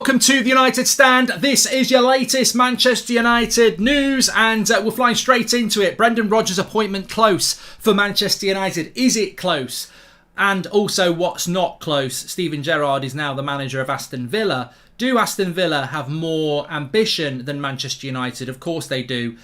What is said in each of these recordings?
Welcome to the United Stand. This is your latest Manchester United news, and we're flying straight into it. Brendan Rodgers' appointment close for Manchester United. Is it close? And also, what's not close? Steven Gerrard is now the manager of Aston Villa. Do Aston Villa have more ambition than Manchester United? Of course they do.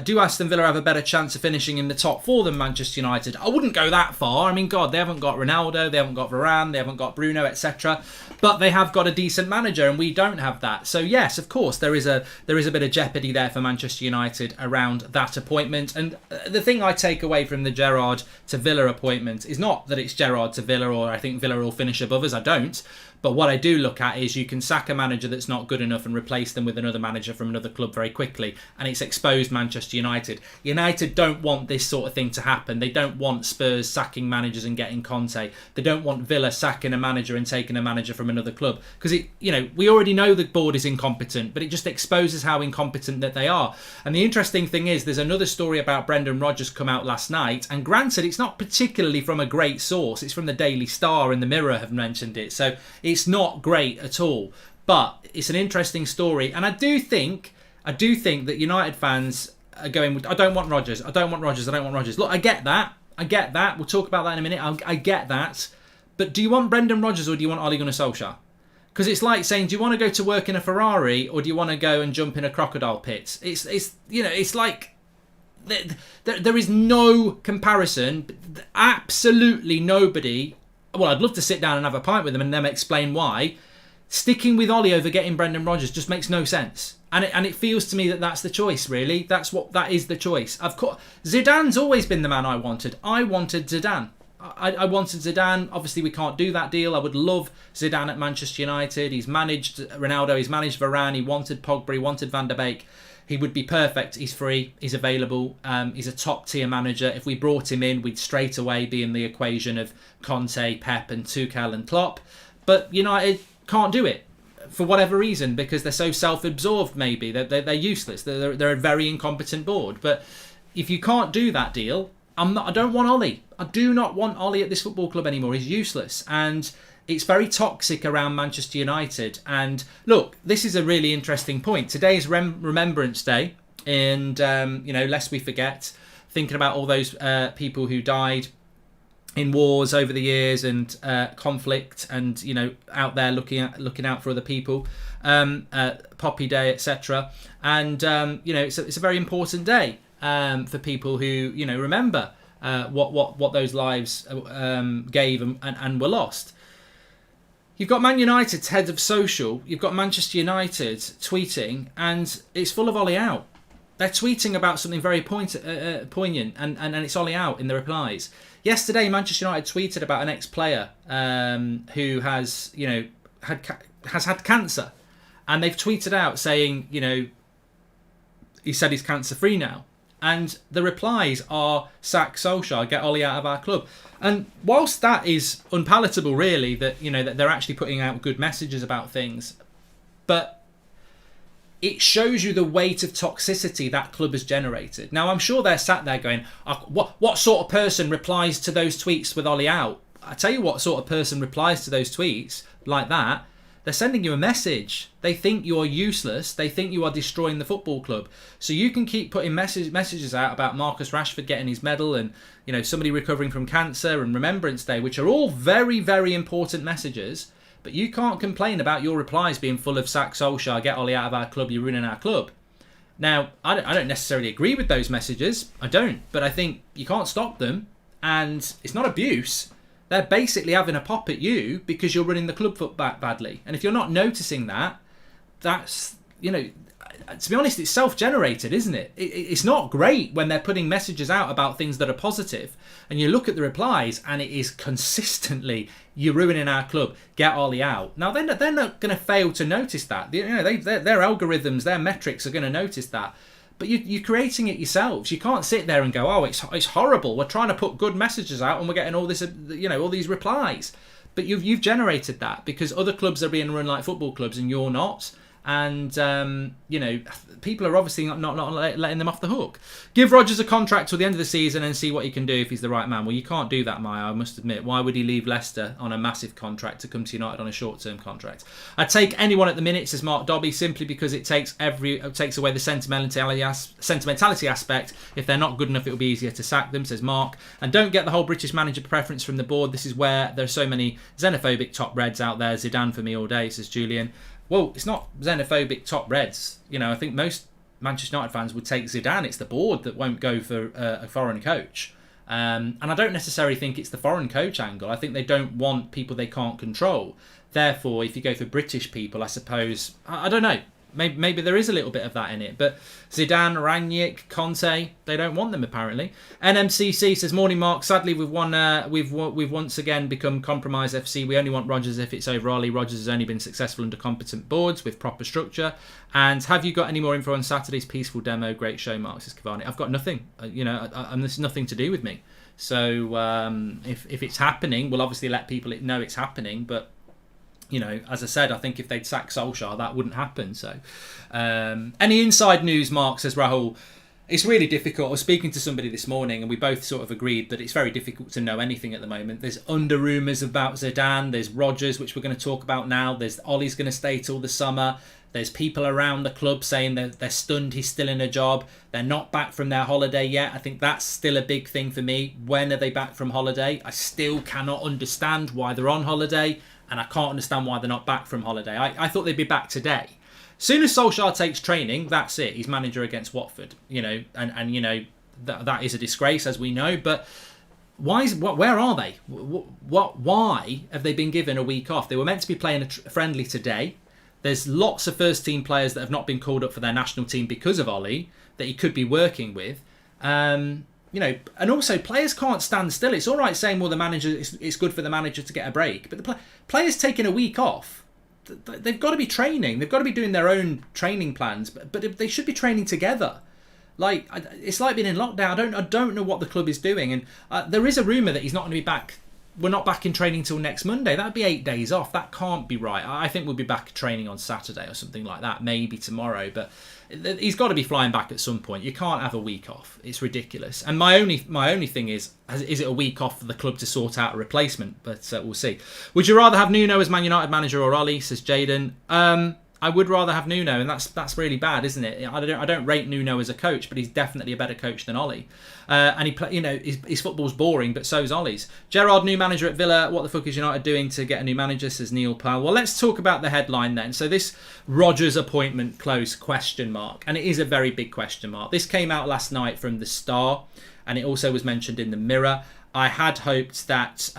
Do Aston Villa have a better chance of finishing in the top four than Manchester United? I wouldn't go that far. I mean, God, they haven't got Ronaldo, they haven't got Varane, they haven't got Bruno, etc. But they have got a decent manager, and we don't have that. So yes, of course, there is a bit of jeopardy there for Manchester United around that appointment. And the thing I take away from the Gerrard to Villa appointment is not that it's Gerrard to Villa or I think Villa will finish above us. I don't. But what I do look at is you can sack a manager that's not good enough and replace them with another manager from another club very quickly. And it's exposed Manchester United. United don't want this sort of thing to happen. They don't want Spurs sacking managers and getting Conte. They don't want Villa sacking a manager and taking a manager from another club. Because, we already know the board is incompetent, but it just exposes how incompetent that they are. And the interesting thing is there's another story about Brendan Rodgers come out last night. And granted, it's not particularly from a great source. It's from the Daily Star and the Mirror have mentioned it. So it's not great at all, but it's an interesting story, and I do think that United fans are going, I don't want Rodgers. Look, I get that. We'll talk about that in a minute. I get that, but do you want Brendan Rodgers or do you want Ole Gunnar Solskjaer? Because it's like saying, do you want to go to work in a Ferrari or do you want to go and jump in a crocodile pit? It's like there is no comparison. Absolutely nobody. Well, I'd love to sit down and have a pint with them and them explain why. Sticking with Ole over getting Brendan Rodgers just makes no sense. And it feels to me that that's the choice, really. That is the choice. Of course, Zidane's always been the man I wanted. I wanted Zidane. I wanted Zidane. Obviously, we can't do that deal. I would love Zidane at Manchester United. He's managed Ronaldo. He's managed Varane. He wanted Pogba. He wanted Van der Beek. He would be perfect. He's free. He's available. He's a top-tier manager. If we brought him in, we'd straight away be in the equation of Conte, Pep and Tuchel and Klopp. But United can't do it for whatever reason because they're so self-absorbed maybe. They're useless. They're a very incompetent board. But if you can't do that deal, I don't want Ole. I do not want Ole at this football club anymore. He's useless. And it's very toxic around Manchester United. And look, this is a really interesting point. Today is Remembrance Day. And, lest we forget, thinking about all those people who died in wars over the years and conflict and, out there looking out for other people. Poppy Day, etc. And, it's a very important day for people who, remember what those lives gave and were lost. You've got Man United's head of social. You've got Manchester United tweeting, and it's full of Ole out. They're tweeting about something very poignant, and it's Ole out in the replies. Yesterday, Manchester United tweeted about an ex-player who has had cancer, and they've tweeted out saying, he said he's cancer-free now. And the replies are, sack Solskjaer, get Ole out of our club. And whilst that is unpalatable, really, that that they're actually putting out good messages about things, but it shows you the weight of toxicity that club has generated. Now, I'm sure they're sat there going, what sort of person replies to those tweets with Ole out? I tell you what sort of person replies to those tweets like that. They're sending you a message. They think you are useless. They think you are destroying the football club. So you can keep putting messages out about Marcus Rashford getting his medal and somebody recovering from cancer and Remembrance Day, which are all very, very important messages. But you can't complain about your replies being full of sack Solskjaer, get Ole out of our club, you're ruining our club. Now, I don't necessarily agree with those messages. I don't. But I think you can't stop them. And it's not abuse. They're basically having a pop at you because you're running the club foot back badly. And if you're not noticing that, that's, to be honest, it's self-generated, isn't it? It's not great when they're putting messages out about things that are positive. And you look at the replies and it is consistently, you're ruining our club, get Ole out. Now, they're not going to fail to notice that. Their algorithms, their metrics are going to notice that. But you're creating it yourselves. You can't sit there and go, oh, it's horrible. We're trying to put good messages out and we're getting all this, all these replies. But you've generated that because other clubs are being run like football clubs and you're not. And, people are obviously not letting them off the hook. Give Rodgers a contract till the end of the season and see what he can do if he's the right man. Well, you can't do that, Maya, I must admit. Why would he leave Leicester on a massive contract to come to United on a short-term contract? I'd take anyone at the minute, says Mark Dobby, simply because it takes away the sentimentality aspect. If they're not good enough, it'll be easier to sack them, says Mark. And don't get the whole British manager preference from the board. This is where there are so many xenophobic top reds out there. Zidane for me all day, says Julian. Well, it's not xenophobic top reds. I think most Manchester United fans would take Zidane. It's the board that won't go for a foreign coach. And I don't necessarily think it's the foreign coach angle. I think they don't want people they can't control. Therefore, if you go for British people, I suppose, I don't know. Maybe there is a little bit of that in it. But Zidane, Rangnick, Conte, they don't want them apparently. NMCC says, morning Mark. Sadly, we've once again become compromise FC. We only want Rodgers if it's over Ollie. Rodgers has only been successful under competent boards with proper structure. And have you got any more info on Saturday's peaceful demo? Great show, Mark, says Cavani. I've got nothing. And this is nothing to do with me. So if it's happening, we'll obviously let people know it's happening. But as I said, I think if they'd sack Solskjaer, that wouldn't happen. So, any inside news, Mark, says Rahul? It's really difficult. I was speaking to somebody this morning and we both sort of agreed that it's very difficult to know anything at the moment. There's under rumours about Zidane. There's Rodgers, which we're going to talk about now. There's Ollie's going to stay till the summer. There's people around the club saying that they're stunned he's still in a job. They're not back from their holiday yet. I think that's still a big thing for me. When are they back from holiday? I still cannot understand why they're on holiday. And I can't understand why they're not back from holiday. I thought they'd be back today. Soon as Solskjaer takes training, that's it. He's manager against Watford. That is a disgrace, as we know. But where are they? Why have they been given a week off? They were meant to be playing a friendly today. There's lots of first team players that have not been called up for their national team because of Ollie that he could be working with. And also players can't stand still. It's all right saying, well, the manager, it's good for the manager to get a break, but the players taking a week off, they've got to be training. They've got to be doing their own training plans, but they should be training together. Like, it's like being in lockdown. I don't know what the club is doing, and there is a rumour that he's not going to be back. We're not back in training till next Monday. That'd be 8 days off. That can't be right. I think we'll be back training on Saturday or something like that, maybe tomorrow. But he's got to be flying back at some point. You can't have a week off. It's ridiculous. And my only thing is it a week off for the club to sort out a replacement? But we'll see. Would you rather have Nuno as Man United manager or Ollie, says Jaden? I would rather have Nuno, and that's really bad, isn't it? I don't rate Nuno as a coach, but he's definitely a better coach than Ollie. And his football's boring, but so's Ollie's. Gerrard, new manager at Villa. What the fuck is United doing to get a new manager, says Neil Powell. Well, let's talk about the headline then. So this Rodgers appointment close, question mark, and it is a very big question mark. This came out last night from the Star, and it also was mentioned in the Mirror. I had hoped that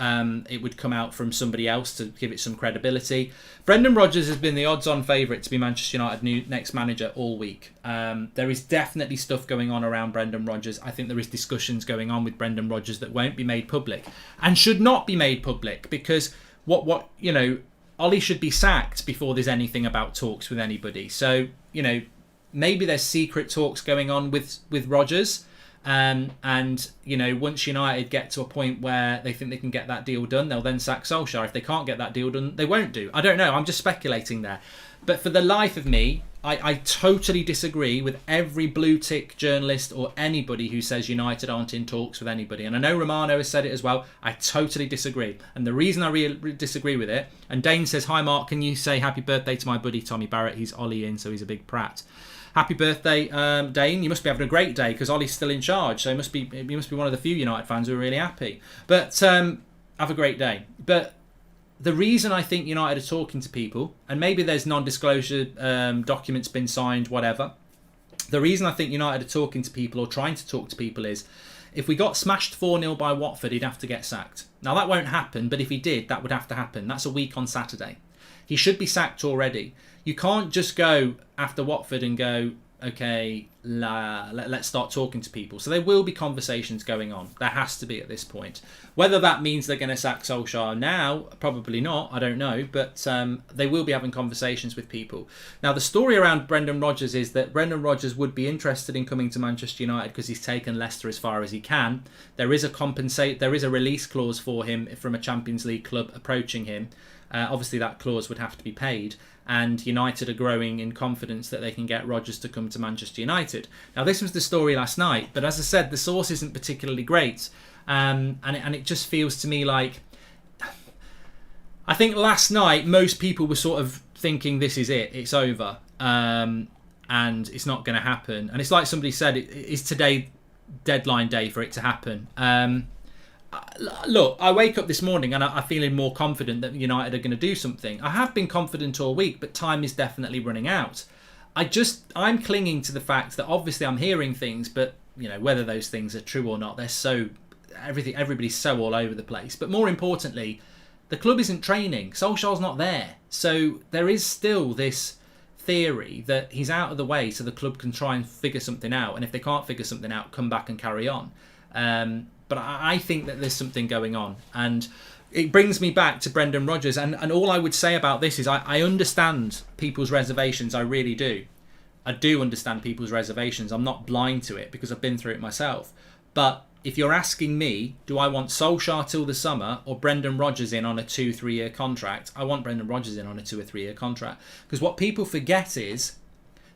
it would come out from somebody else to give it some credibility. Brendan Rodgers has been the odds-on favourite to be Manchester United next manager all week. There is definitely stuff going on around Brendan Rodgers. I think there is discussions going on with Brendan Rodgers that won't be made public and should not be made public, because Ollie should be sacked before there's anything about talks with anybody. So maybe there's secret talks going on with Rodgers. And once United get to a point where they think they can get that deal done, they'll then sack Solskjaer. If they can't get that deal done, they won't do. I don't know. I'm just speculating there. But for the life of me, I totally disagree with every blue tick journalist or anybody who says United aren't in talks with anybody. And I know Romano has said it as well. I totally disagree. And the reason I really disagree with it, and Dane says, hi Mark, can you say happy birthday to my buddy Tommy Barrett? He's Ollie in, so he's a big prat. Happy birthday, Dane. You must be having a great day because Ollie's still in charge. So you must be one of the few United fans who are really happy. But have a great day. But the reason I think United are talking to people, and maybe there's non-disclosure documents been signed, whatever. The reason I think United are talking to people or trying to talk to people is if we got smashed 4-0 by Watford, he'd have to get sacked. Now, that won't happen, but if he did, that would have to happen. That's a week on Saturday. He should be sacked already. You can't just go after Watford and go, okay, let's start talking to people. So there will be conversations going on. There has to be at this point. Whether that means they're going to sack Solskjaer now, probably not. I don't know. But they will be having conversations with people. Now, the story around Brendan Rodgers is that Brendan Rodgers would be interested in coming to Manchester United because he's taken Leicester as far as he can. There is a release clause for him from a Champions League club approaching him. Obviously, that clause would have to be paid. and United are growing in confidence that they can get Rodgers to come to Manchester United. Now, this was the story last night, but as I said, the source isn't particularly great, and it just feels to me like, I think last night most people were sort of thinking this is it, it's over, and it's not going to happen. And it's like somebody said, is today deadline day for it to happen? Look, I wake up this morning and I'm feeling more confident that United are going to do something. I have been confident all week, but time is definitely running out. I'm clinging to the fact that obviously I'm hearing things, but whether those things are true or not, everybody's so all over the place. But more importantly, the club isn't training. Solskjaer's not there. So there is still this theory that he's out of the way so the club can try and figure something out. And if they can't figure something out, come back and carry on. But I think that there's something going on. And it brings me back to Brendan Rodgers. And all I would say about this is I understand people's reservations. I really do. I do understand people's reservations. I'm not blind to it because I've been through it myself. But if you're asking me, do I want Solskjaer till the summer or Brendan Rodgers in on a 2-3 year contract? I want Brendan Rodgers in on a 2 or 3 year contract. Because what people forget is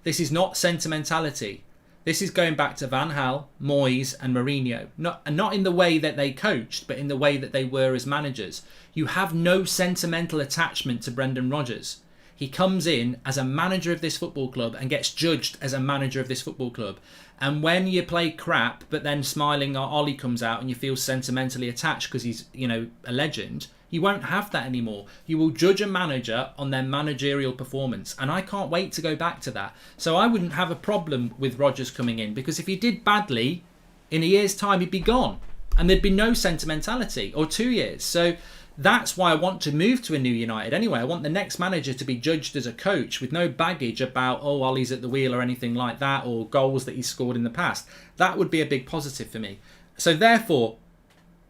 this is not sentimentality. This is going back to Van Gaal, Moyes and Mourinho. Not in the way that they coached, but in the way that they were as managers. You have no sentimental attachment to Brendan Rodgers. He comes in as a manager of this football club and gets judged as a manager of this football club. And when you play crap, but then Smiling or Ollie comes out and you feel sentimentally attached because he's, a legend, you won't have that anymore. You will judge a manager on their managerial performance. And I can't wait to go back to that. So I wouldn't have a problem with Rodgers coming in, because if he did badly, in a year's time, he'd be gone. And there'd be no sentimentality, or 2 years. So that's why I want to move to a new United anyway. I want the next manager to be judged as a coach with no baggage about, Ollie's at the wheel or anything like that, or goals that he's scored in the past. That would be a big positive for me. So therefore,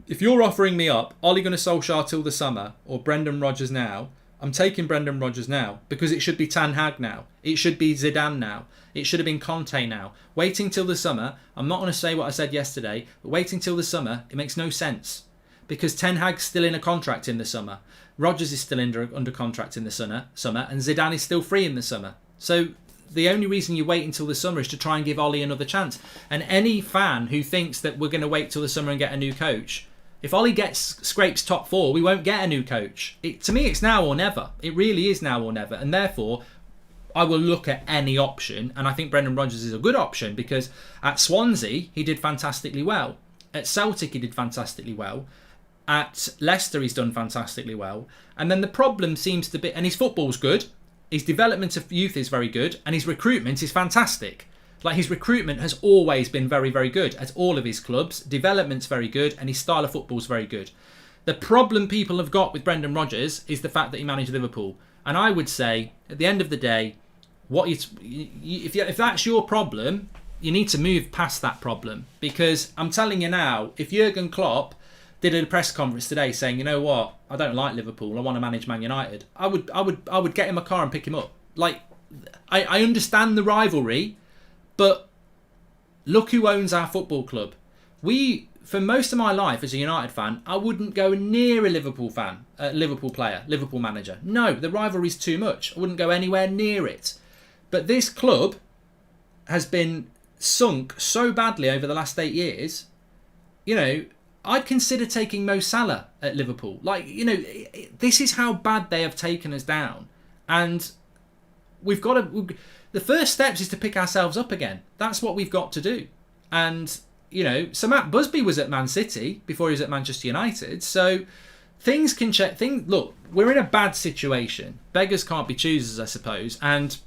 if you're offering me up Ole Gunnar Solskjaer till the summer or Brendan Rodgers now, I'm taking Brendan Rodgers now, because it should be Ten Hag now. It should be Zidane now. It should have been Conte now. Waiting till the summer, I'm not going to say what I said yesterday, but waiting till the summer, it makes no sense. Because Ten Hag's still in a contract in the summer. Rodgers is still under contract in the summer, and Zidane is still free in the summer. So the only reason you wait until the summer is to try and give Ollie another chance. And any fan who thinks that we're going to wait till the summer and get a new coach, if Ollie scrapes top 4, we won't get a new coach. To me, it's now or never. It really is now or never. And therefore, I will look at any option. And I think Brendan Rodgers is a good option, because at Swansea, he did fantastically well. At Celtic, he did fantastically well. At Leicester, he's done fantastically well. And then the problem seems to be, and his football's good, his development of youth is very good, and his recruitment is fantastic. Like, his recruitment has always been very, very good at all of his clubs. Development's very good, and his style of football's very good. The problem people have got with Brendan Rodgers is the fact that he managed Liverpool. And I would say, at the end of the day, if that's your problem, you need to move past that problem. Because I'm telling you now, if Jurgen Klopp did a press conference today saying, you know what, I don't like Liverpool, I want to manage Man United, I would get in my car and pick him up. Like, I understand the rivalry, but look who owns our football club. For most of my life as a United fan, I wouldn't go near a Liverpool player, Liverpool manager. No, the rivalry's too much. I wouldn't go anywhere near it. But this club has been sunk so badly over the last 8 years, I'd consider taking Mo Salah at Liverpool. This is how bad they have taken us down. And we've got to... The first steps is to pick ourselves up again. That's what we've got to do. And, so Matt Busby was at Man City before he was at Manchester United. So things can check. Look, we're in a bad situation. Beggars can't be choosers, I suppose. And,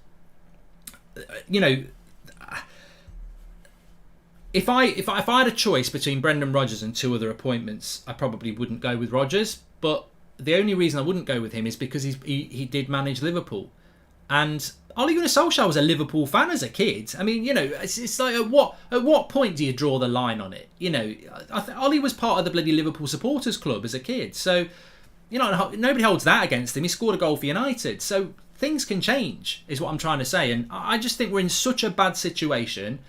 if I had a choice between Brendan Rodgers and 2 other appointments, I probably wouldn't go with Rodgers. But the only reason I wouldn't go with him is because he did manage Liverpool. And Ole Gunnar Solskjaer was a Liverpool fan as a kid. I mean, it's like at what point do you draw the line on it? Ole was part of the bloody Liverpool supporters club as a kid. So, nobody holds that against him. He scored a goal for United. So things can change, is what I'm trying to say. And I just think we're in such a bad situation.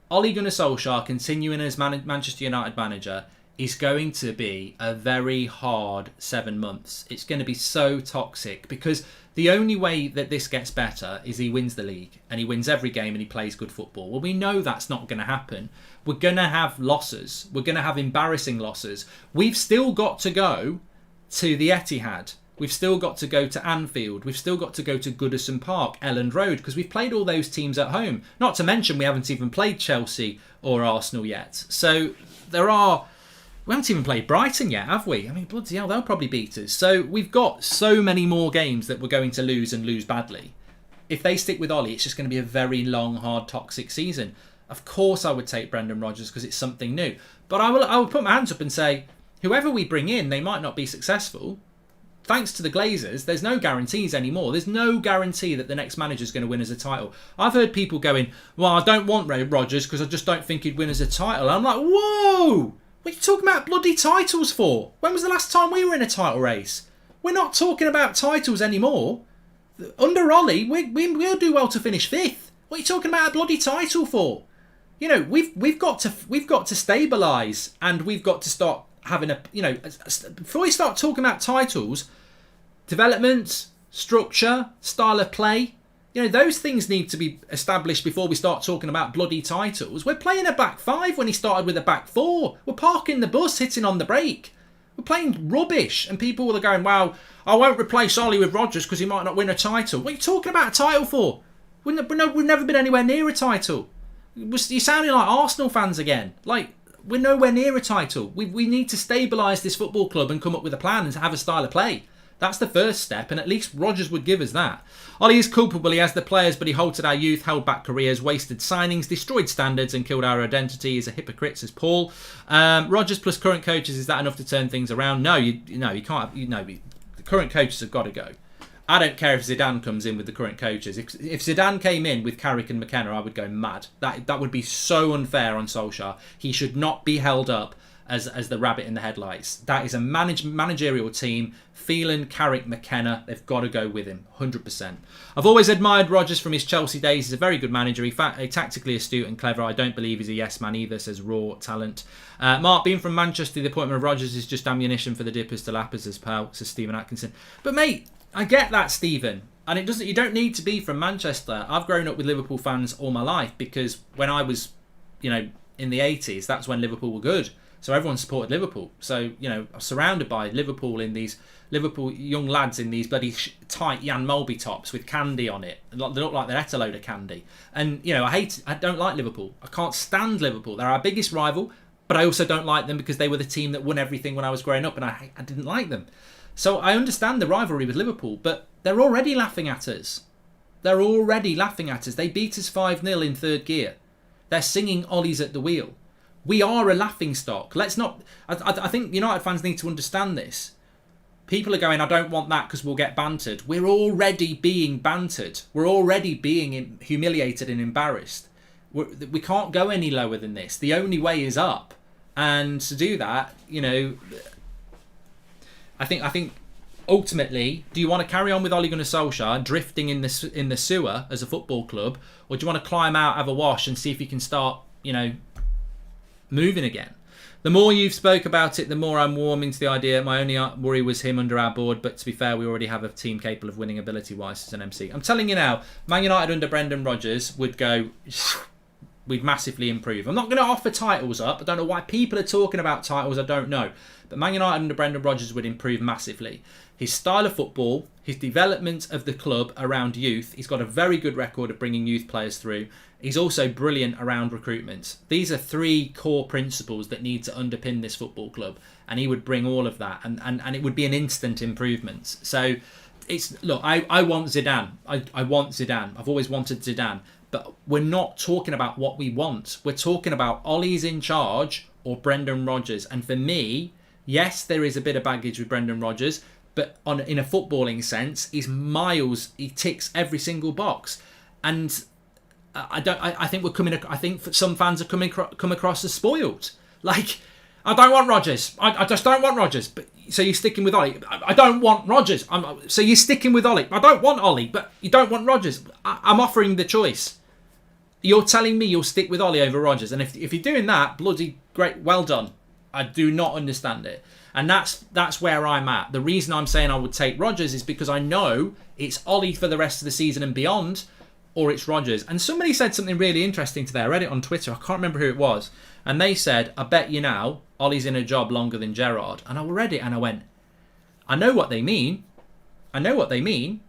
Ole Gunnar Solskjaer continuing as Manchester United manager is going to be a very hard 7 months. It's going to be so toxic, because The only way that this gets better is he wins the league and he wins every game and he plays good football. Well, we know that's not going to happen. We're going to have losses. We're going to have embarrassing losses. We've still got to go to the Etihad. We've still got to go to Anfield. We've still got to go to Goodison Park, Elland Road, because we've played all those teams at home. Not to mention we haven't even played Chelsea or Arsenal yet. So we haven't even played Brighton yet, have we? I mean, bloody hell, they'll probably beat us. So we've got so many more games that we're going to lose and lose badly. If they stick with Ollie, it's just going to be a very long, hard, toxic season. Of course I would take Brendan Rodgers because it's something new. But I will put my hands up and say, whoever we bring in, they might not be successful. Thanks to the Glazers, there's no guarantees anymore. There's no guarantee that the next manager is going to win as a title. I've heard people going, well, I don't want Rodgers because I just don't think he'd win as a title. I'm like, whoa! What are you talking about bloody titles for? When was the last time we were in a title race? We're not talking about titles anymore. Under Ollie, we'll do well to finish 5th. What are you talking about a bloody title for? You know, we've got to stabilise and we've got to start having before we start talking about titles, development, structure, style of play, you know, those things need to be established before we start talking about bloody titles. We're playing a back 5 when he started with a back 4. We're parking the bus, hitting on the brake. We're playing rubbish, and people are going, well, I won't replace Ollie with Rodgers because he might not win a title. What are you talking about a title for? We've never been anywhere near a title. You're sounding like Arsenal fans again. Like, we're nowhere near a title. We need to stabilise this football club and come up with a plan and have a style of play. That's the first step, and at least Rodgers would give us that. Ollie is culpable. He has the players, but he halted our youth, held back careers, wasted signings, destroyed standards, and killed our identity. He's a hypocrite, says Paul. Rodgers plus current coaches, is that enough to turn things around? No, you can't. The current coaches have got to go. I don't care if Zidane comes in with the current coaches. If Zidane came in with Carrick and McKenna, I would go mad. That would be so unfair on Solskjaer. He should not be held up as the rabbit in the headlights. That is a managerial team. Phelan, Carrick, McKenna, they've got to go with him, 100%. I've always admired Rodgers from his Chelsea days. He's a very good manager. He's tactically astute and clever. I don't believe he's a yes man either, says Raw Talent. Mark, being from Manchester, the appointment of Rodgers is just ammunition for the dippers to lappers, says Stephen Atkinson. But mate, I get that, Stephen. And you don't need to be from Manchester. I've grown up with Liverpool fans all my life because when I was, in the 80s, that's when Liverpool were good. So everyone supported Liverpool. So, I'm surrounded by Liverpool young lads in these bloody tight Jan Mulby tops with candy on it. They look like they're ate a load of candy. And, I don't like Liverpool. I can't stand Liverpool. They're our biggest rival, but I also don't like them because they were the team that won everything when I was growing up and I didn't like them. So I understand the rivalry with Liverpool, but they're already laughing at us. They beat us 5-0 in third gear. They're singing Ollie's at the wheel. We are a laughing stock. Let's not... I think United fans need to understand this. People are going, I don't want that because we'll get bantered. We're already being bantered. We're already being humiliated and embarrassed. We can't go any lower than this. The only way is up. And to do that, I think ultimately, do you want to carry on with Ole Gunnar Solskjaer drifting in the sewer as a football club, or do you want to climb out, have a wash, and see if you can start, moving again? The more you've spoke about it, the more I'm warming to the idea. My only worry was him under our board, but to be fair, we already have a team capable of winning ability-wise as an MC. I'm telling you now, Man United under Brendan Rodgers would go... we'd massively improve. I'm not going to offer titles up. I don't know why people are talking about titles. I don't know. But Man United under Brendan Rodgers would improve massively. His style of football, his development of the club around youth. He's got a very good record of bringing youth players through. He's also brilliant around recruitment. These are 3 core principles that need to underpin this football club. And he would bring all of that. And it would be an instant improvement. So, I want Zidane. I want Zidane. I've always wanted Zidane. But we're not talking about what we want. We're talking about Ollie's in charge or Brendan Rodgers. And for me, yes, there is a bit of baggage with Brendan Rodgers, but in a footballing sense, he ticks every single box. And I think some fans are come across as spoiled. Like, I don't want Rodgers. I just don't want Rodgers. But so you're sticking with Ollie. I don't want Rodgers. So you're sticking with Ollie. I don't want Ollie, but you don't want Rodgers. I'm offering the choice. You're telling me you'll stick with Ollie over Rodgers. And if you're doing that, bloody great, well done. I do not understand it. And that's where I'm at. The reason I'm saying I would take Rodgers is because I know it's Ollie for the rest of the season and beyond, or it's Rodgers. And somebody said something really interesting today. I read it on Twitter. I can't remember who it was. And they said, I bet you now, Ollie's in a job longer than Gerrard. And I read it and I went, I know what they mean. I know what they mean.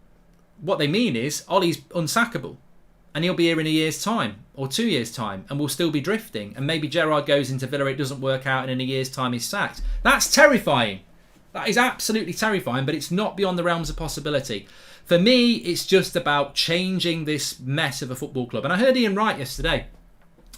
What they mean is Ollie's unsackable. And he'll be here in a year's time or 2 years' time and we'll still be drifting. And maybe Gerrard goes into Villa, it doesn't work out, and in a year's time he's sacked. That's terrifying. That is absolutely terrifying, but it's not beyond the realms of possibility. For me, it's just about changing this mess of a football club. And I heard Ian Wright yesterday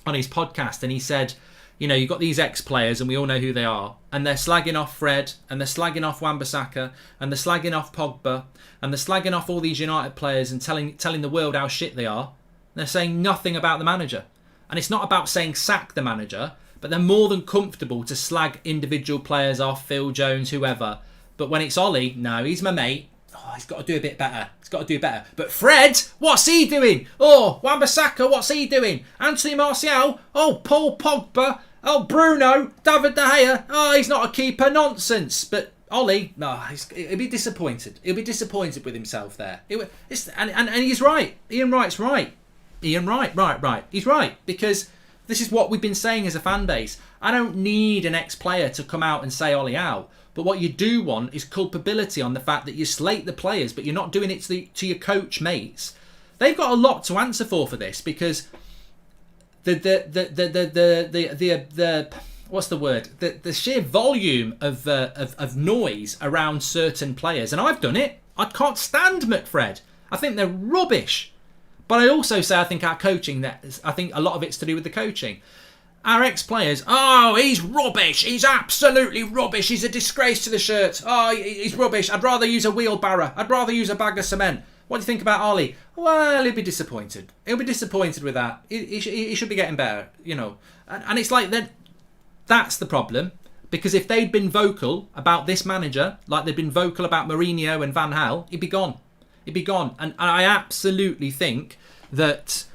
on his podcast, and he said, you know, you've got these ex-players and we all know who they are, and they're slagging off Fred, and they're slagging off Wan-Bissaka, and they're slagging off Pogba, and they're slagging off all these United players and telling the world how shit they are. They're saying nothing about the manager. And it's not about saying sack the manager, but they're more than comfortable to slag individual players off, Phil Jones, whoever. But when it's Ollie, no, he's my mate. Oh, he's got to do a bit better. He's got to do better. But Fred, what's he doing? Oh, Wan-Bissaka, what's he doing? Anthony Martial? Oh, Paul Pogba? Oh, Bruno? David De Gea? Oh, he's not a keeper. Nonsense. But Ollie, no, he'll be disappointed. He'll be disappointed with himself there. And he's right. Ian Wright's right. Ian Wright, right. He's right, because this is what we've been saying as a fan base. I don't need an ex-player to come out and say Ollie out. But what you do want is culpability on the fact that you slate the players, but you're not doing it to your coach mates. They've got a lot to answer for this, because the what's the word? The sheer volume of noise around certain players, and I've done it. I can't stand McFred. I think they're rubbish. But I also say I think our coaching, I think a lot of it's to do with the coaching. Our ex-players, oh, he's rubbish. He's absolutely rubbish. He's a disgrace to the shirt. Oh, he's rubbish. I'd rather use a wheelbarrow. I'd rather use a bag of cement. What do you think about Ollie? Well, he'll be disappointed. He'll be disappointed with that. He should be getting better, you know. And it's like that's the problem. Because if they'd been vocal about this manager, like they'd been vocal about Mourinho and Van Gaal, he'd be gone. He'd be gone. And I absolutely think that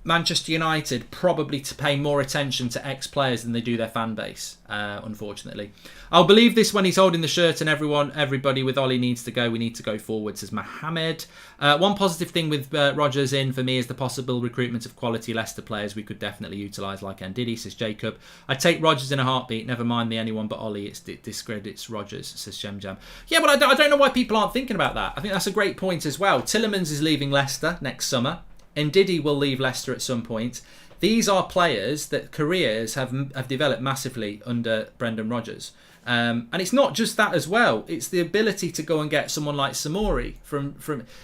Manchester United probably to pay more attention to ex-players than they do their fan base, unfortunately. I'll believe this when he's holding the shirt and everybody with Ollie needs to go. We need to go forward, says Mohammed. One positive thing with Rodgers in for me is the possible recruitment of quality Leicester players we could definitely utilise, like Ndidi, says Jacob. I'd take Rodgers in a heartbeat. Never mind the anyone but Ollie. It discredits Rodgers, says Jem Jam. Yeah, but I don't know why people aren't thinking about that. I think that's a great point as well. Tielemans is leaving Leicester next summer. Ndidi will leave Leicester at some point. These are players that careers have developed massively under Brendan Rodgers. And it's not just that as well. It's the ability to go and get someone like Samori from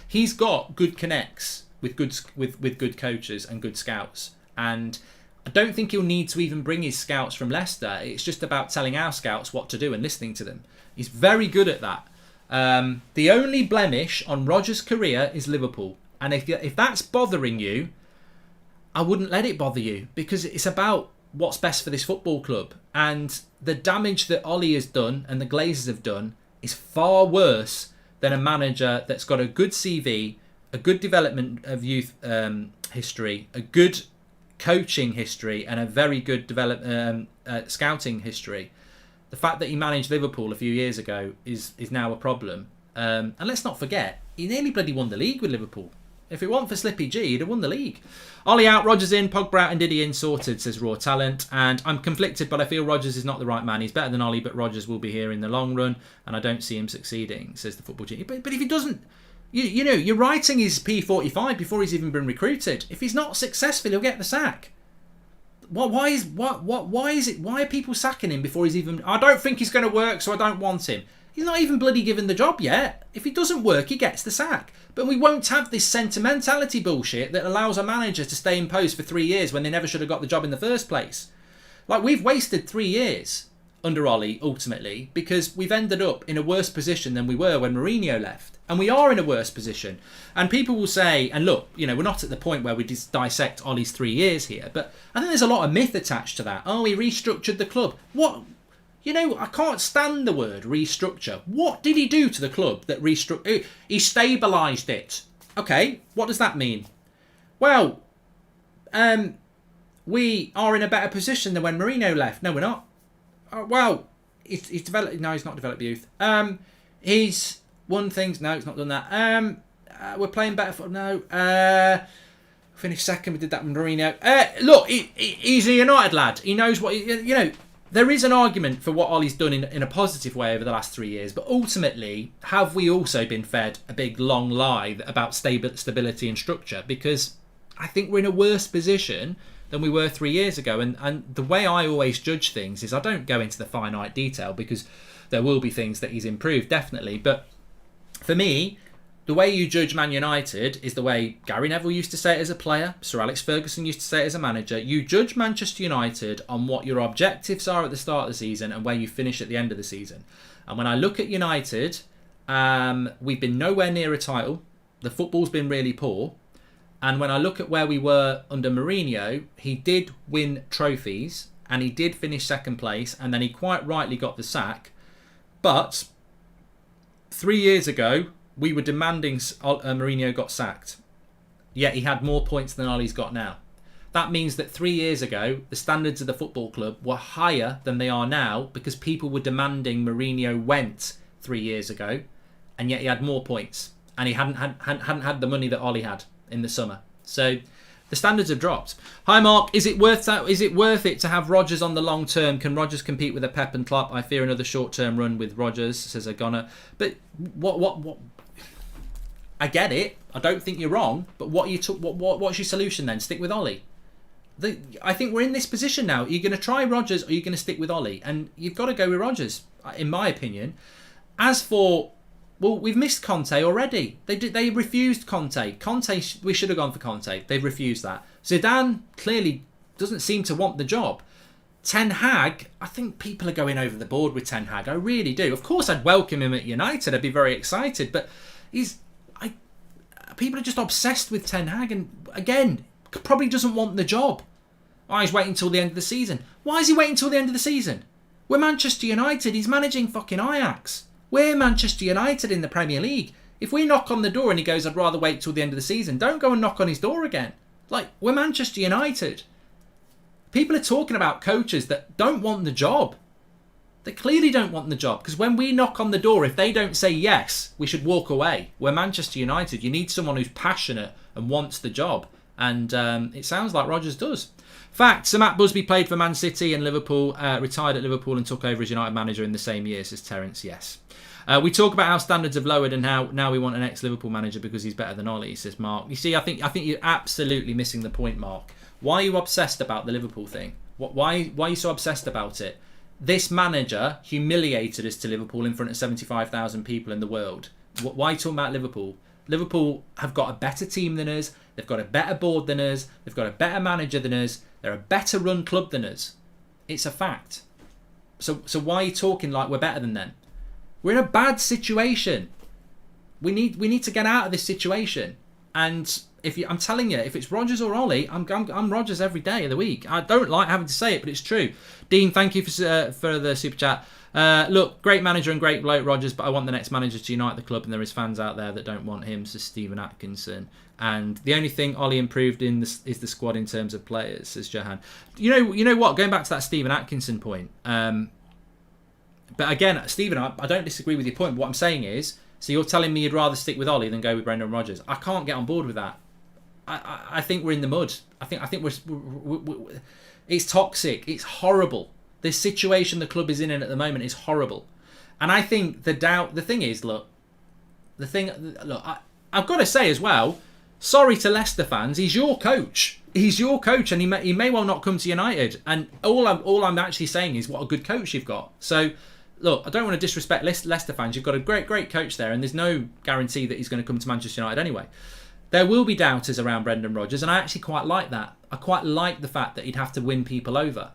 he's got good connects with good coaches and good scouts. And I don't think he'll need to even bring his scouts from Leicester. It's just about telling our scouts what to do and listening to them. He's very good at that. The only blemish on Rodgers' career is Liverpool. And if that's bothering you, I wouldn't let it bother you, because it's about what's best for this football club. And the damage that Ollie has done and the Glazers have done is far worse than a manager that's got a good CV, a good development of youth history, a good coaching history, and a very good scouting history. The fact that he managed Liverpool a few years ago is now a problem. And let's not forget, he nearly bloody won the league with Liverpool. If it weren't for Slippy G, he'd have won the league. Ollie out, Rodgers in, Pogba out and Ndidi in, sorted, says Raw Talent. And I'm conflicted, but I feel Rodgers is not the right man. He's better than Ollie, but Rodgers will be here in the long run, and I don't see him succeeding, says the Football Genius. But if he doesn't, you know, you're writing his P45 before he's even been recruited. If he's not successful, he'll get the sack. Why are people sacking him before he's even... I don't think he's going to work, so I don't want him. He's not even bloody given the job yet. If he doesn't work, he gets the sack. But we won't have this sentimentality bullshit that allows a manager to stay in post for 3 years when they never should have got the job in the first place. Like, we've wasted 3 years under Ollie, ultimately, because we've ended up in a worse position than we were when Mourinho left. And we are in a worse position. And people will say, and look, you know, we're not at the point where we dissect Ollie's 3 years here, but I think there's a lot of myth attached to that. Oh, he restructured the club. What? You know, I can't stand the word restructure. What did he do to the club that restructured? He stabilised it. Okay, what does that mean? Well, we are in a better position than when Mourinho left. No, we're not. Well, he's developed. No, he's not developed youth. He's won things. No, he's not done that. We're playing better football. No. Finished second. We did that with Mourinho. Look, he's a United lad. He knows what there is an argument for what Ollie's done in a positive way over the last 3 years, but ultimately, have we also been fed a big long lie about stability and structure? Because I think we're in a worse position than we were 3 years ago. And the way I always judge things is I don't go into the finite detail, because there will be things that he's improved, definitely. But for me, the way you judge Man United is the way Gary Neville used to say it as a player, Sir Alex Ferguson used to say it as a manager. You judge Manchester United on what your objectives are at the start of the season and where you finish at the end of the season. And when I look at United, we've been nowhere near a title. The football's been really poor. And when I look at where we were under Mourinho, he did win trophies and he did finish second place, and then he quite rightly got the sack. But 3 years ago, we were demanding Mourinho got sacked. Yet he had more points than Ollie's got now. That means that 3 years ago, the standards of the football club were higher than they are now, because people were demanding Mourinho went 3 years ago, and yet he had more points. And he hadn't had the money that Ollie had in the summer. So the standards have dropped. Hi Mark, is it worth it to have Rodgers on the long term? Can Rodgers compete with a Pep and Klopp? I fear another short term run with Rodgers, says Agona. But what I get it. I don't think you're wrong. But what's your solution then? Stick with Ollie. I think we're in this position now. Are you going to try Rodgers or are you going to stick with Ollie? And you've got to go with Rodgers, in my opinion. As for, well, we've missed Conte already. They refused Conte. We should have gone for Conte. They've refused that. Zidane clearly doesn't seem to want the job. Ten Hag, I think people are going over the board with Ten Hag. I really do. Of course, I'd welcome him at United. I'd be very excited. But people are just obsessed with Ten Hag, and again, probably doesn't want the job. Oh, he's waiting until the end of the season. Why is he waiting until the end of the season? We're Manchester United. He's managing fucking Ajax. We're Manchester United in the Premier League. If we knock on the door and he goes, I'd rather wait till the end of the season, don't go and knock on his door again. Like, we're Manchester United. People are talking about coaches that don't want the job. They clearly don't want the job, because when we knock on the door, if they don't say yes, we should walk away. We're Manchester United. You need someone who's passionate and wants the job. And it sounds like Rodgers does. Fact, Sir Matt Busby played for Man City and Liverpool, retired at Liverpool and took over as United manager in the same year, says Terence. Yes. We talk about how standards have lowered and how now we want an ex-Liverpool manager because he's better than Ollie, says Mark. You see, I think you're absolutely missing the point, Mark. Why are you obsessed about the Liverpool thing? Why are you so obsessed about it? This manager humiliated us to Liverpool in front of 75,000 people in the world. Why are you talking about Liverpool? Liverpool have got a better team than us. They've got a better board than us. They've got a better manager than us. They're a better run club than us. It's a fact. So why are you talking like we're better than them? We're in a bad situation. We need to get out of this situation. And I'm telling you, if it's Rodgers or Ollie, I'm Rodgers every day of the week. I don't like having to say it, but it's true. Dean, thank you for the super chat. Look, great manager and great bloke, Rodgers, but I want the next manager to unite the club, and there is fans out there that don't want him, says Stephen Atkinson. And the only thing Ollie improved in is the squad in terms of players, says Johan. You know what? Going back to that Stephen Atkinson point. But again, Stephen, I don't disagree with your point. But what I'm saying is, so you're telling me you'd rather stick with Ollie than go with Brendan Rodgers. I can't get on board with that. I think we're in the mud. I think we're it's toxic. It's horrible. This situation the club is in at the moment is horrible. And I think I've got to say as well, sorry to Leicester fans, he's your coach. He's your coach, and he may well not come to United. And all I'm actually saying is what a good coach you've got. So, look, I don't want to disrespect Leicester fans. You've got a great coach there, and there's no guarantee that he's going to come to Manchester United anyway. There will be doubters around Brendan Rodgers, and I actually quite like that. I quite like the fact that he'd have to win people over.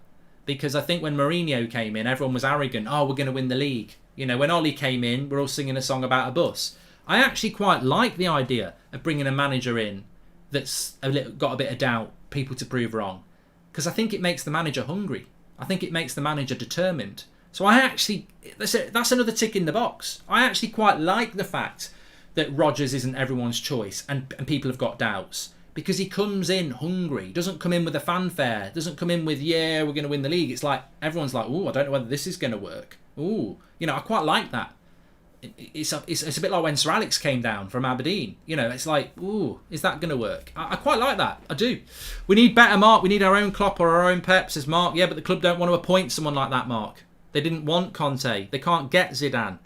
Because I think when Mourinho came in, everyone was arrogant. Oh, we're going to win the league. When Ollie came in, we're all singing a song about a bus. I actually quite like the idea of bringing a manager in that's got a bit of doubt, people to prove wrong. Because I think it makes the manager hungry. I think it makes the manager determined. So that's another tick in the box. I actually quite like the fact that Rodgers isn't everyone's choice and people have got doubts. Because he comes in hungry. Doesn't come in with a fanfare. Doesn't come in with, yeah, we're going to win the league. It's like, everyone's like, oh, I don't know whether this is going to work. Ooh, I quite like that. It's a bit like when Sir Alex came down from Aberdeen. It's like, ooh, is that going to work? I quite like that. I do. We need better, Mark. We need our own Klopp or our own Pep, says Mark. Yeah, but the club don't want to appoint someone like that, Mark. They didn't want Conte. They can't get Zidane.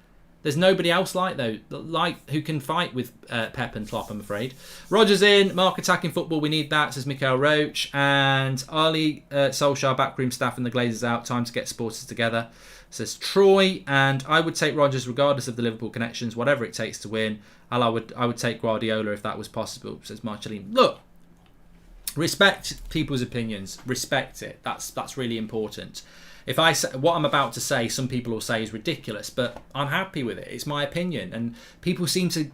There's nobody else who can fight with Pep and Klopp, I'm afraid. Rodgers in, Mark attacking football, we need that, says Mikael Roach. And Ali Solskjaer, backroom staff and the Glazers out, time to get supporters together, says Troy. And I would take Rodgers regardless of the Liverpool connections, whatever it takes to win. I would take Guardiola if that was possible, says Marceline. Look, respect people's opinions, respect it. That's really important. If I say what I'm about to say, some people will say is ridiculous, but I'm happy with it. It's my opinion, and people seem to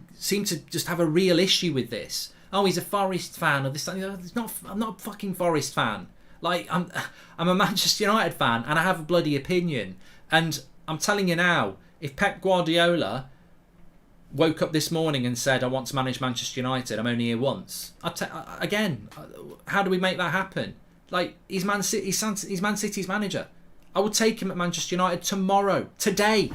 just have a real issue with this. Oh, he's a Forest fan, or this. It's not. I'm not a fucking Forest fan. Like I'm a Manchester United fan, and I have a bloody opinion. And I'm telling you now, if Pep Guardiola woke up this morning and said, "I want to manage Manchester United. I'm only here once," again, how do we make that happen? Like he's Man City's manager. I would take him at Manchester United tomorrow, today.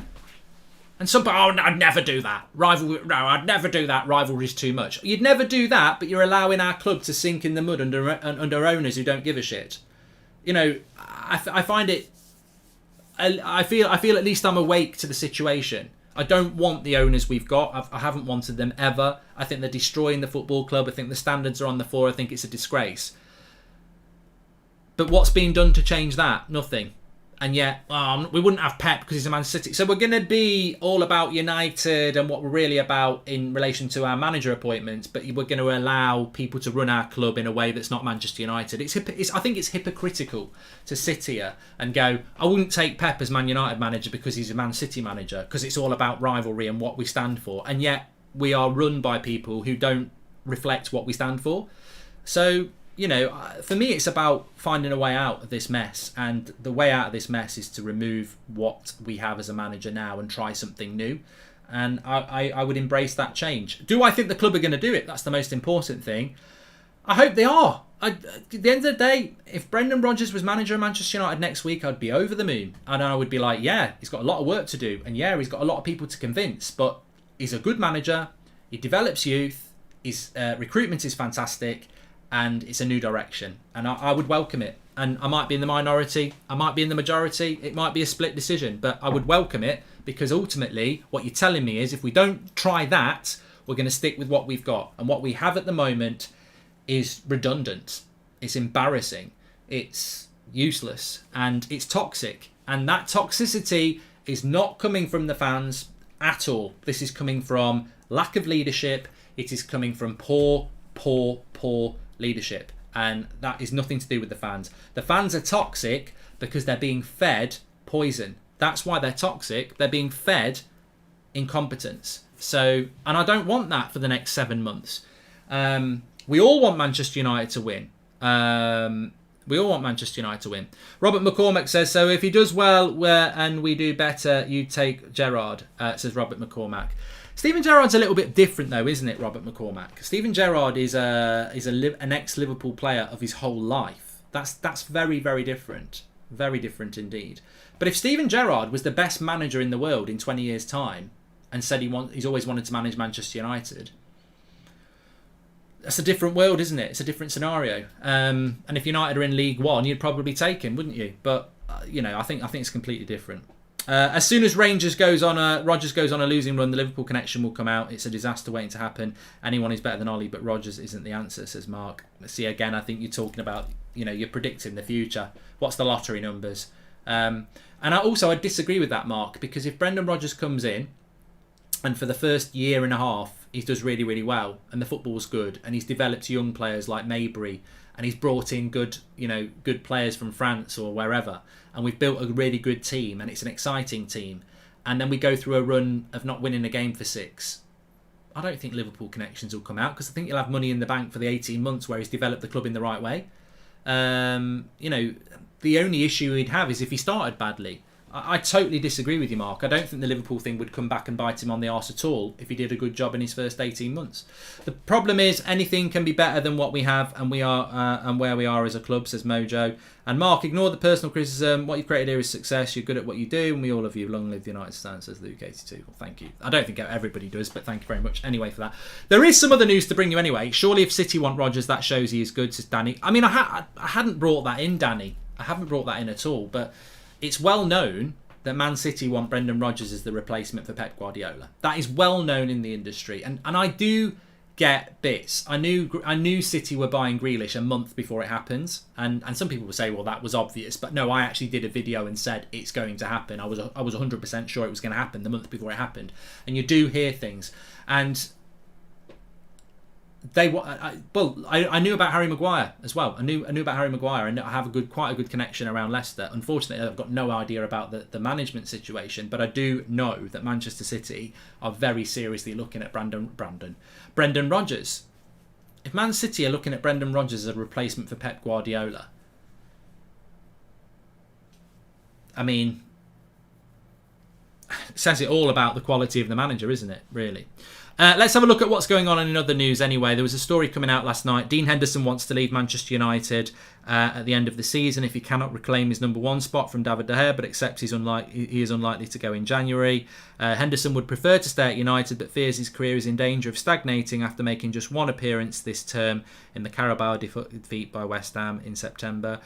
And some people, I'd never do that. I'd never do that. Rivalry's too much. You'd never do that, but you're allowing our club to sink in the mud under owners who don't give a shit. I find it. I feel at least I'm awake to the situation. I don't want the owners we've got. I haven't wanted them ever. I think they're destroying the football club. I think the standards are on the floor. I think it's a disgrace. But what's being done to change that? Nothing. And yet, we wouldn't have Pep because he's a Man City. So we're going to be all about United and what we're really about in relation to our manager appointments, but we're going to allow people to run our club in a way that's not Manchester United. I think it's hypocritical to sit here and go, I wouldn't take Pep as Man United manager because he's a Man City manager, because it's all about rivalry and what we stand for. And yet we are run by people who don't reflect what we stand for. So, for me, it's about finding a way out of this mess. And the way out of this mess is to remove what we have as a manager now and try something new. And I would embrace that change. Do I think the club are going to do it? That's the most important thing. I hope they are. At the end of the day, if Brendan Rodgers was manager of Manchester United next week, I'd be over the moon. And I would be like, yeah, he's got a lot of work to do. And yeah, he's got a lot of people to convince. But he's a good manager. He develops youth. His recruitment is fantastic. And it's a new direction. And I would welcome it. And I might be in the minority. I might be in the majority. It might be a split decision. But I would welcome it, because ultimately what you're telling me is if we don't try that, we're going to stick with what we've got. And what we have at the moment is redundant. It's embarrassing. It's useless. And it's toxic. And that toxicity is not coming from the fans at all. This is coming from lack of leadership. It is coming from poor leadership, and that is nothing to do with the fans. The fans are toxic because they're being fed poison. That's why they're toxic. They're being fed incompetence. So, and I don't want that for the next 7 months. We all want Manchester United to win. Robert McCormack says, so if he does well and we do better, you take Gerrard, says Robert McCormack. Steven Gerrard's a little bit different though, isn't it, Robert McCormack? Steven Gerrard is an ex-Liverpool player of his whole life. That's very, very different. Very different indeed. But if Steven Gerrard was the best manager in the world in 20 years' time and said he's always wanted to manage Manchester United, that's a different world, isn't it? It's a different scenario. And if United are in League One, you'd probably take him, wouldn't you? But I think it's completely different. As soon as Rodgers goes on a losing run, the Liverpool connection will come out. It's a disaster waiting to happen. Anyone is better than Ollie, but Rodgers isn't the answer, says Mark. See, again, I think you're talking about, you're predicting the future. What's the lottery numbers? And I disagree with that, Mark, because if Brendan Rodgers comes in and for the first year and a half he does really, really well and the football's good and he's developed young players like Maybury and he's brought in good players from France or wherever, and we've built a really good team and it's an exciting team, and then we go through a run of not winning a game for 6, I don't think Liverpool connections will come out, because I think you'll have money in the bank for the 18 months where he's developed the club in the right way. The only issue he'd have is if he started badly. I totally disagree with you, Mark. I don't think the Liverpool thing would come back and bite him on the arse at all if he did a good job in his first 18 months. The problem is anything can be better than what we have, and we are and where we are as a club, says Mojo. And Mark, ignore the personal criticism. What you've created here is success. You're good at what you do, and we all love you. Long live the United Stand, says Luke 82. Well, thank you. I don't think everybody does, but thank you very much anyway for that. There is some other news to bring you anyway. Surely if City want Rodgers, that shows he is good, says Danny. I mean, I hadn't brought that in, Danny. I haven't brought that in at all, but it's well known that Man City want Brendan Rodgers as the replacement for Pep Guardiola. That is well known in the industry, and I do get bits. I knew City were buying Grealish a month before it happens, and some people will say, well, that was obvious, but no, I actually did a video and said it's going to happen. I was 100% sure it was going to happen the month before it happened, and you do hear things, and I knew about Harry Maguire as well. I knew about Harry Maguire, and I have quite a good connection around Leicester. Unfortunately, I've got no idea about the management situation, but I do know that Manchester City are very seriously looking at Brendan Rodgers. If Man City are looking at Brendan Rodgers as a replacement for Pep Guardiola, I mean, it says it all about the quality of the manager, isn't it, really? Let's have a look at what's going on in other news anyway. There was a story coming out last night. Dean Henderson wants to leave Manchester United at the end of the season if he cannot reclaim his number one spot from David De Gea, but accepts he is unlikely to go in January. Henderson would prefer to stay at United, but fears his career is in danger of stagnating after making just one appearance this term in the Carabao defeat by West Ham in September.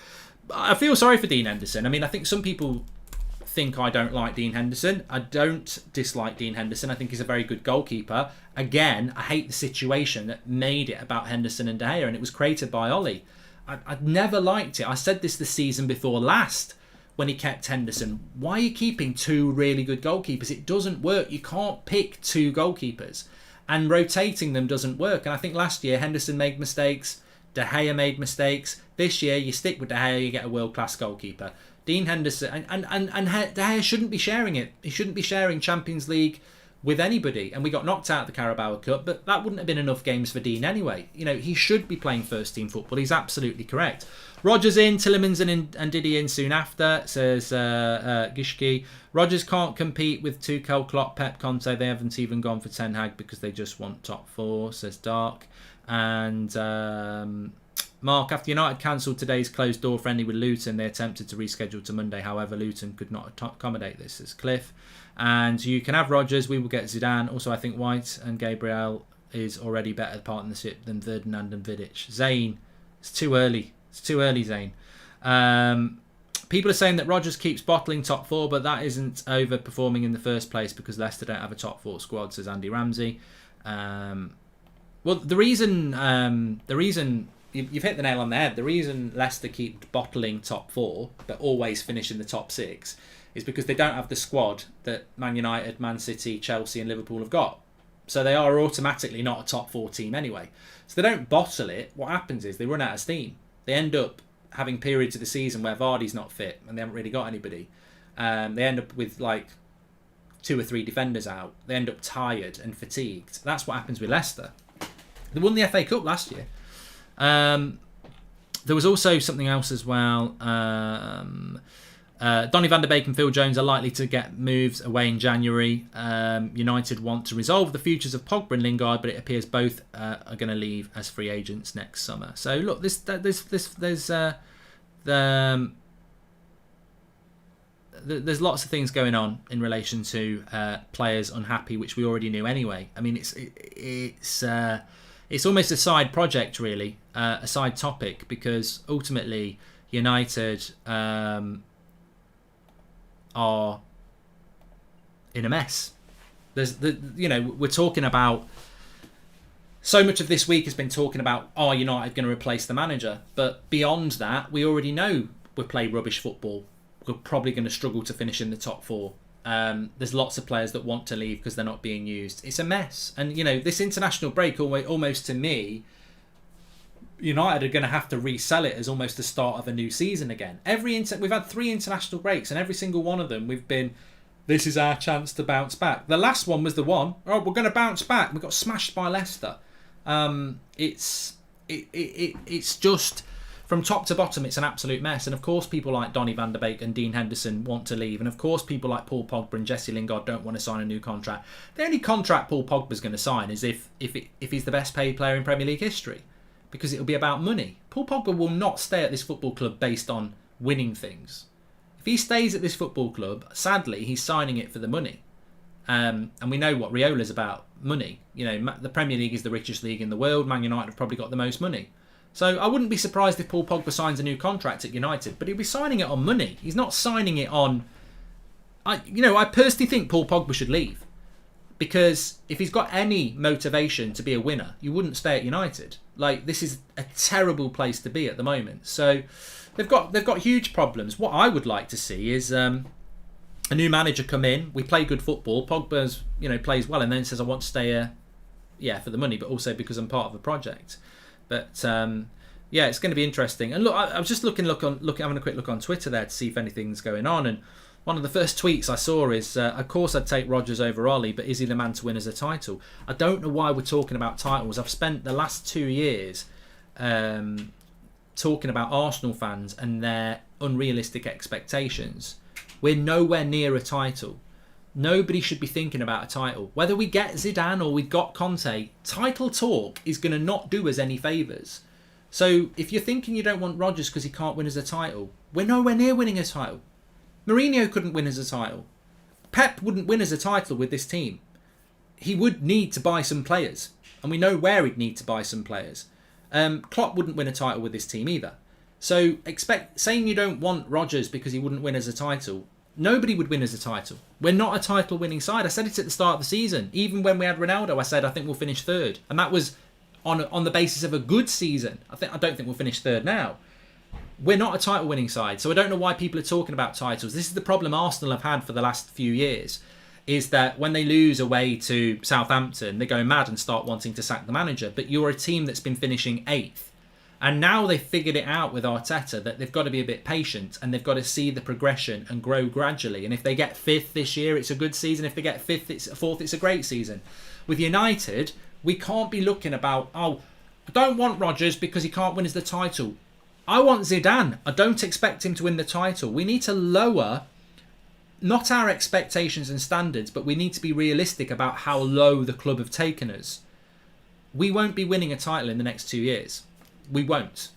I feel sorry for Dean Henderson. I mean, I think some people think I don't like Dean Henderson. I don't dislike Dean Henderson. I think he's a very good goalkeeper. Again, I hate the situation that made it about Henderson and De Gea, and it was created by Ollie. I'd never liked it. I said this the season before last when he kept Henderson. Why are you keeping two really good goalkeepers? It doesn't work. You can't pick two goalkeepers, and rotating them doesn't work. And I think last year Henderson made mistakes, De Gea made mistakes. This year you stick with De Gea, you get a world-class goalkeeper. Dean Henderson and De Gea shouldn't be sharing it. He shouldn't be sharing Champions League with anybody. And we got knocked out of the Carabao Cup, but that wouldn't have been enough games for Dean anyway. You know, he should be playing first team football. He's absolutely correct. Rodgers in, Tillemans and Diddy in soon after, says Gishki. Rodgers can't compete with Tuchel, Klopp, Pep, Conte. They haven't even gone for Ten Hag because they just want top four, says Dark. And Mark, after United cancelled today's closed door friendly with Luton, they attempted to reschedule to Monday. However, Luton could not accommodate this, says Cliff. And you can have Rodgers, we will get Zidane. Also, I think White and Gabriel is already better partnership than Ferdinand and Vidic. Zayn, it's too early. It's too early, Zayn. People are saying that Rodgers keeps bottling top four, but that isn't overperforming in the first place because Leicester don't have a top four squad, says Andy Ramsey. Well, the reason you've hit the nail on the head. The reason Leicester keep bottling top four, but always finish in the top six, is because they don't have the squad that Man United, Man City, Chelsea and Liverpool have got. So they are automatically not a top four team anyway. So they don't bottle it. What happens is they run out of steam. They end up having periods of the season where Vardy's not fit and they haven't really got anybody. They end up with like 2 or 3 defenders out. They end up tired and fatigued. That's what happens with Leicester. They won the FA Cup last year. There was also something else as well. Donny van der Beek and Phil Jones are likely to get moves away in January. United want to resolve the futures of Pogba and Lingard, but it appears both are going to leave as free agents next summer. So look, there's lots of things going on in relation to players unhappy, which we already knew anyway. I mean, it's almost a side project, really, a side topic, because ultimately United are in a mess. We're talking about, so much of this week has been talking about, are United going to replace the manager? But beyond that, we already know we play rubbish football. We're probably going to struggle to finish in the top 4. There's lots of players that want to leave because they're not being used. It's a mess. And, this international break, almost to me, United are going to have to resell it as almost the start of a new season again. We've had 3 international breaks, and every single one of them we've been, this is our chance to bounce back. The last one was the one, we're going to bounce back. We got smashed by Leicester. It's just from top to bottom, it's an absolute mess. And of course, people like Donny van der Beek and Dean Henderson want to leave. And of course, people like Paul Pogba and Jesse Lingard don't want to sign a new contract. The only contract Paul Pogba's going to sign is if he's the best paid player in Premier League history, because it'll be about money. Paul Pogba will not stay at this football club based on winning things. If he stays at this football club, sadly, he's signing it for the money. And we know what Riola's about, money. You know, the Premier League is the richest league in the world. Man United have probably got the most money. So I wouldn't be surprised if Paul Pogba signs a new contract at United, but he'll be signing it on money. He's not signing it on... I personally think Paul Pogba should leave, because if he's got any motivation to be a winner, you wouldn't stay at United. Like, this is a terrible place to be at the moment. So they've got huge problems. What I would like to see is a new manager come in. We play good football. Pogba's plays well, and then says, I want to stay here, for the money, but also because I'm part of the project. But it's going to be interesting. And look, I was just having a quick look on Twitter there to see if anything's going on. And one of the first tweets I saw is, of course I'd take Rodgers over Ollie, but is he the man to win as a title? I don't know why we're talking about titles. I've spent the last 2 years talking about Arsenal fans and their unrealistic expectations. We're nowhere near a title. Nobody should be thinking about a title. Whether we get Zidane or we've got Conte, title talk is going to not do us any favours. So if you're thinking you don't want Rodgers because he can't win as a title, we're nowhere near winning a title. Mourinho couldn't win as a title. Pep wouldn't win as a title with this team. He would need to buy some players, and we know where he'd need to buy some players. Klopp wouldn't win a title with this team either. So saying you don't want Rodgers because he wouldn't win as a title, nobody would win as a title. We're not a title-winning side. I said it at the start of the season. Even when we had Ronaldo, I said I think we'll finish third, and that was on the basis of a good season. I don't think we'll finish third now. We're not a title-winning side, so I don't know why people are talking about titles. This is the problem Arsenal have had for the last few years, is that when they lose away to Southampton, they go mad and start wanting to sack the manager. But you're a team that's been finishing 8th. And now they've figured it out with Arteta that they've got to be a bit patient and they've got to see the progression and grow gradually. And if they get 5th this year, it's a good season. If they get 4th, it's a great season. With United, we can't be looking about, I don't want Rodgers because he can't win us the title. I want Zidane. I don't expect him to win the title. We need to lower not our expectations and standards, but we need to be realistic about how low the club have taken us. We won't be winning a title in the next 2 years. We won't.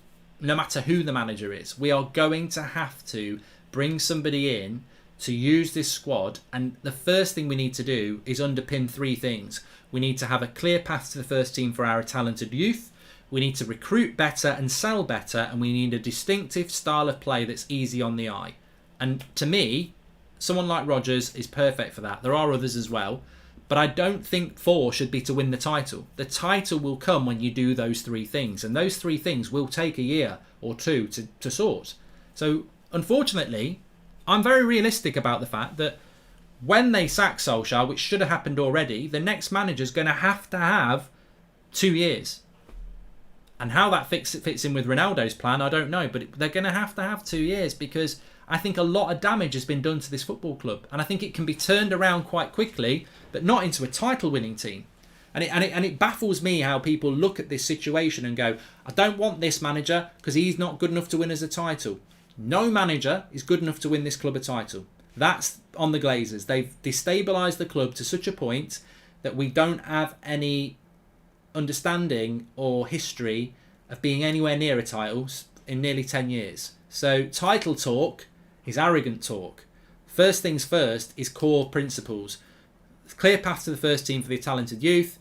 No matter who the manager is. We are going to have to bring somebody in to use this squad. And the first thing we need to do is underpin 3 things. We need to have a clear path to the first team for our talented youth. We need to recruit better and sell better. And we need a distinctive style of play that's easy on the eye. And to me, someone like Rodgers is perfect for that. There are others as well. But I don't think 4 should be to win the title. The title will come when you do those 3 things. And those 3 things will take a year or 2 to sort. So, unfortunately, I'm very realistic about the fact that when they sack Solskjaer, which should have happened already, the next manager's going to have 2 years. And how that fits in with Ronaldo's plan, I don't know. But they're going to have 2 years because I think a lot of damage has been done to this football club. And I think it can be turned around quite quickly, but not into a title-winning team. And it baffles me how people look at this situation and go, I don't want this manager because he's not good enough to win us a title. No manager is good enough to win this club a title. That's on the Glazers. They've destabilised the club to such a point that we don't have any understanding or history of being anywhere near a title in nearly 10 years. So title talk is arrogant talk. First things first is core principles. Clear path to the first team for the talented youth,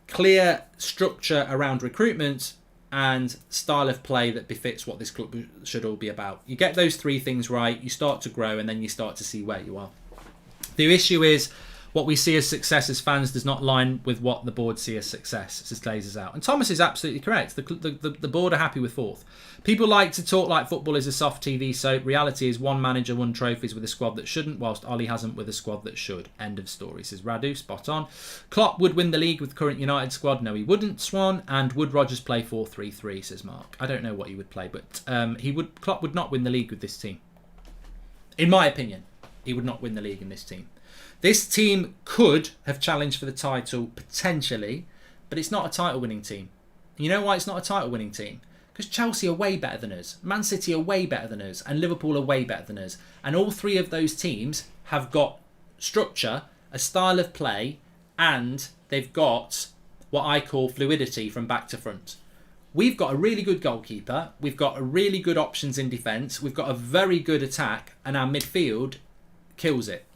clear structure around recruitment, and style of play that befits what this club should all be about. You get those 3 things right, you start to grow, and then you start to see where you are. The issue is what we see as success as fans does not line with what the board see as success, says Glazers out. And Thomas is absolutely correct. The board are happy with 4th. People like to talk like football is a soft TV soap. Reality is one manager won trophies with a squad that shouldn't, whilst Ollie hasn't with a squad that should. End of story, says Radu. Spot on. Klopp would win the league with the current United squad. No, he wouldn't, Swan. And would Rodgers play 4-3-3, says Mark. I don't know what he would play, but Klopp would not win the league with this team. In my opinion, he would not win the league in this team. This team could have challenged for the title potentially, but it's not a title-winning team. You know why it's not a title-winning team? Because Chelsea are way better than us. Man City are way better than us. And Liverpool are way better than us. And all three of those teams have got structure, a style of play, and they've got what I call fluidity from back to front. We've got a really good goalkeeper. We've got a really good options in defence. We've got a very good attack. And our midfield kills it.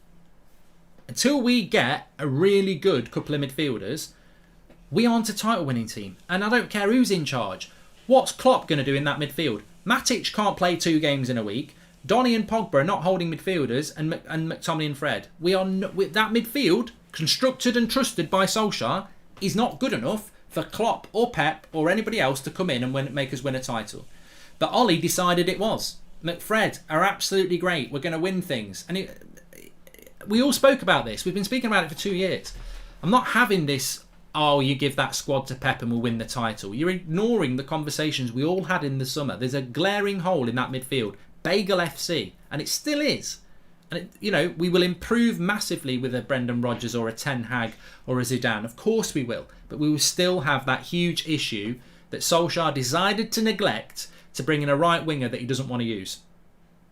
Until we get a really good couple of midfielders, we aren't a title-winning team. And I don't care who's in charge. What's Klopp going to do in that midfield? Matic can't play 2 games in a week. Donny and Pogba are not holding midfielders, and McTominay and Fred. That midfield, constructed and trusted by Solskjaer, is not good enough for Klopp or Pep or anybody else to come in and make us win a title. But Ollie decided it was. McFred are absolutely great. We're going to win things. And we all spoke about this. We've been speaking about it for 2 years. I'm not having this, oh, you give that squad to Pep and we'll win the title. You're ignoring the conversations we all had in the summer. There's a glaring hole in that midfield. Bagel FC. And it still is. And, we will improve massively with a Brendan Rodgers or a Ten Hag or a Zidane. Of course we will. But we will still have that huge issue that Solskjaer decided to neglect to bring in a right winger that he doesn't want to use.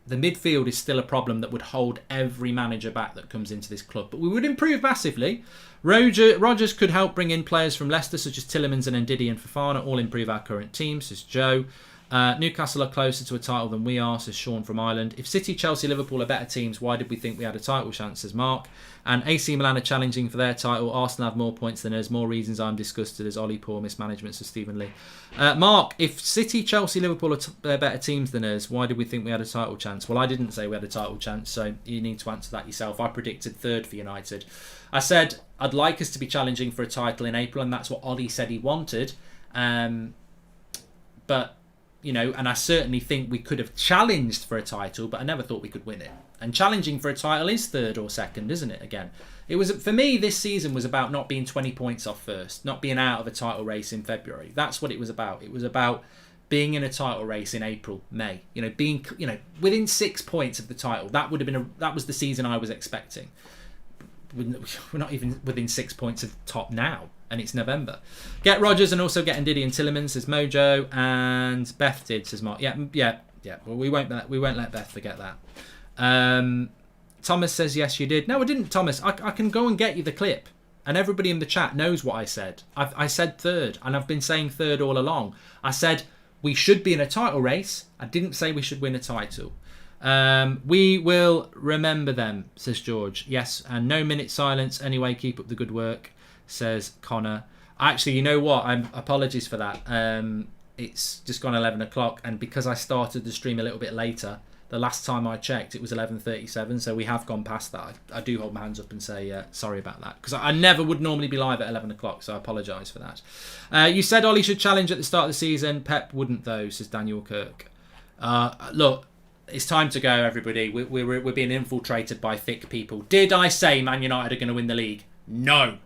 The midfield is still a problem that would hold every manager back that comes into this club. But we would improve massively. Rodgers could help bring in players from Leicester such as Tielemans and Ndidi and Fofana, all improve our current team, says Joe. Newcastle are closer to a title than we are, says Sean from Ireland. If City, Chelsea, Liverpool are better teams, why did we think we had a title chance, says Mark. And AC Milan are challenging for their title. Arsenal have more points than us. More reasons I'm disgusted as Ollie poor mismanagement, says Stephen Lee. Mark, if City, Chelsea, Liverpool are better teams than us, why did we think we had a title chance? Well, I didn't say we had a title chance, so you need to answer that yourself. I predicted 3rd for United. I said I'd like us to be challenging for a title in April, and that's what Ollie said he wanted. But and I certainly think we could have challenged for a title, but I never thought we could win it. And challenging for a title is 3rd or 2nd, isn't it? Again, it was, for me, this season was about not being 20 points off first, not being out of a title race in February. That's what it was about. It was about being in a title race in April, May. Being within 6 points of the title. That was the season I was expecting. We're not even within 6 points of the top now. And it's November. Get Rodgers and also get Ndidi and Tielemans, says Mojo, and Beth did, says Mark. Yeah. Well, we won't let Beth forget that. Thomas says yes, you did. No, I didn't, Thomas. I can go and get you the clip, and everybody in the chat knows what I said. I said 3rd, and I've been saying 3rd all along. I said we should be in a title race. I didn't say we should win a title. We will remember them, says George. Yes, and no minute silence. Anyway, keep up the good work, says Connor. Actually, you know what? Apologies for that. It's just gone 11 o'clock, and because I started the stream a little bit later, the last time I checked, it was 11:37, so we have gone past that. I do hold my hands up and say sorry about that, because I never would normally be live at 11 o'clock, so I apologise for that. You said Ollie should challenge at the start of the season. Pep wouldn't, though, says Daniel Kirk. Look, it's time to go, everybody. We're being infiltrated by thick people. Did I say Man United are going to win the league? No.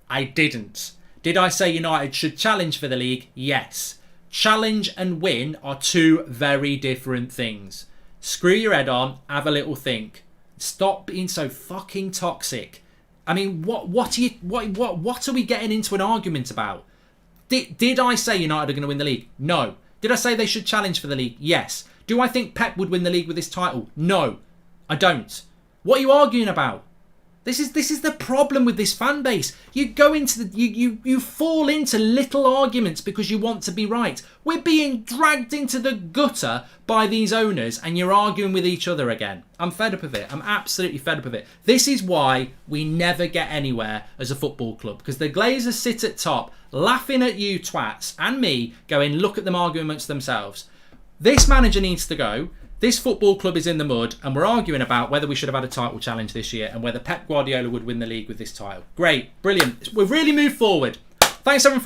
I didn't. Did I say United should challenge for the league? Yes. Challenge and win are 2 very different things. Screw your head on, have a little think. Stop being so fucking toxic. I mean, what are we getting into an argument about? Did I say United are going to win the league? No. Did I say they should challenge for the league? Yes. Do I think Pep would win the league with this title? No. I don't. What are you arguing about? This is the problem with this fan base. You go into you fall into little arguments because you want to be right. We're being dragged into the gutter by these owners, and you're arguing with each other again. I'm fed up of it. I'm absolutely fed up of it. This is why we never get anywhere as a football club, because the Glazers sit at top laughing at you twats and me, going, look at them arguing amongst themselves. This manager needs to go. This football club is in the mud, and we're arguing about whether we should have had a title challenge this year and whether Pep Guardiola would win the league with this title. Great, brilliant. We've really moved forward. Thanks everyone for